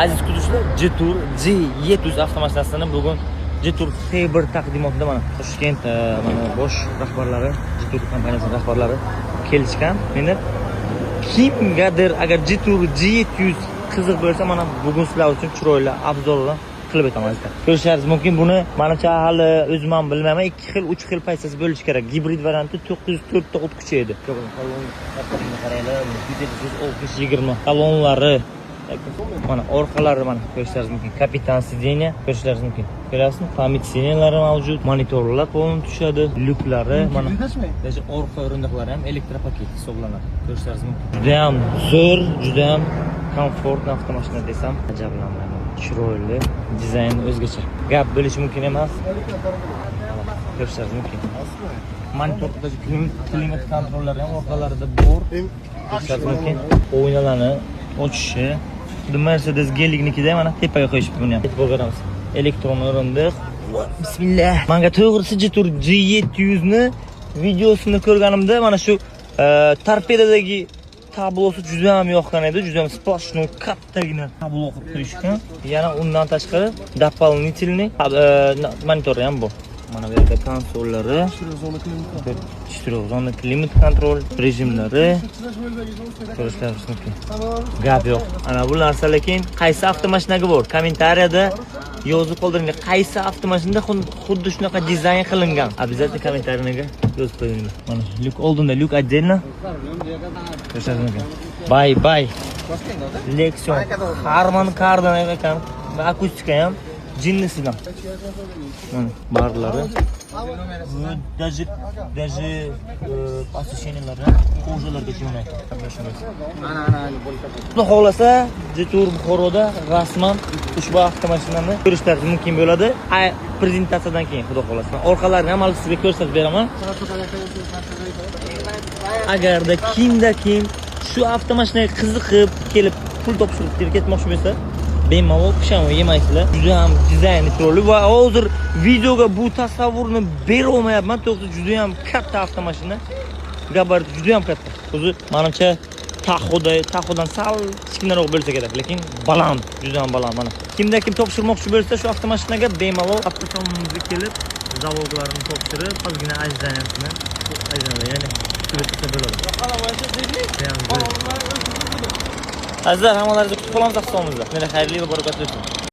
Aziz kuzatuvchilar, Jetour G700 avtomashinasini bugun Jetour T1 taqdimotida mana Toshkent mana bosh rahbarlari, Jetour kompaniyasi rahbarlari kelishgan. Meni kimgadir agar Jetour G700 qiziq bo'lsa, mana bugun sizlar uchun chiroyli obzorlar qilib o'taman. Ko'rishingiz mumkin. Buni menimcha hali o'zim ham bilmayman, 2 xil, 3 xil paysasi bo'lish kerak. Gibrid varianti 904 ta o't kuchi edi. Qaranglar, 620 talonlari. Mana orqalari mana ko'rishingiz mumkin. Kapitan sideniya ko'rishingiz mumkin. Ko'rasizmi? Pamit sidenalari mavjud. Monitorlar qo'lga tushadi. Lyuklari mana. Даже orqa o'rindiqlari ham elektropaket hisoblanadi. Ko'rishingiz mumkin. Juda ham zo'r, juda ham komfortli avtomashina desam ajablanmayman. Chiroyli, dizayn o'zgacha. Gap bo'lishi mumkin emas. Ko'rishingiz mumkin. Monitordagi klimat kontrollari ham orqalarida bor. Ko'rishingiz mumkin. O'ynalarni ochishi Mercedes G-liknikida mana tepaga qo'yishib buni ham. Ketib boramiz. Elektron o'rindiq. Bismillah. Menga to'g'risi Jetour G700 ni videosini ko'rganimda mana shu torpedodagi tablosi juda ham yoqqan edi. Juda ham splashnoy kattagina tablo qilib qo'yishgan. Yana undan tashqari дополнительный monitor ham bor. Mana bu yerda konsollari, 4 zona klimat kontrol rejimlari. Ko'rishingiz mumkin. Gap yo'q. Ana bu narsalar keyin qaysi avtomashinaga bor? Kommentariyada yozib qoldiringlar. Qaysi avtomashinada xuddi shunaqa dizayn qilingan? Обязательно kommentariyaga yozib qo'yinglar. Mana lyuk oldinda, lyuk отдельно. Ko'rishingiz mumkin. Bye. Lexion Harman Kardon ekan. Akustika ham jinnisidan. Mana barlari. Даже посещениялari qo'shilarga jo'naydi. Xudo xolasa, Jetour Buxoroda rasman ushbu avtomashinani ko'rishlaringiz mumkin bo'ladi. Prezentatsiyadan keyin xudo xolasa. Orqalarini ham sizga ko'rsatib beraman. Agarda kimda kim shu avtomashinaga qiziqib kelib pul topshirib ketmoqchi bo'lsa, bemalol pishamo yemaysizlar. Juda ham dizayni chiroyli va hozir videoga bu tasavvurni bera olmayapman. To'g'ri, juda ham katta avtomashina. Gabariti juda ham katta. O'zi menimcha Tahodan sal kichkinaroq bo'lsa kerak, lekin baland, juda ham baland mana. Kimda kim topshirmoqchi bo'lsa, shu avtomashinaga bemalol avtosalonimizga kelib, zavodlarini topshirib, ozgina ajdanasini, ya'ni tugatsa bo'ladi. Azizlar, hammalaringizni kutib qolamiz avtomamizda. Meni xayrli va barakatli bo'lsin.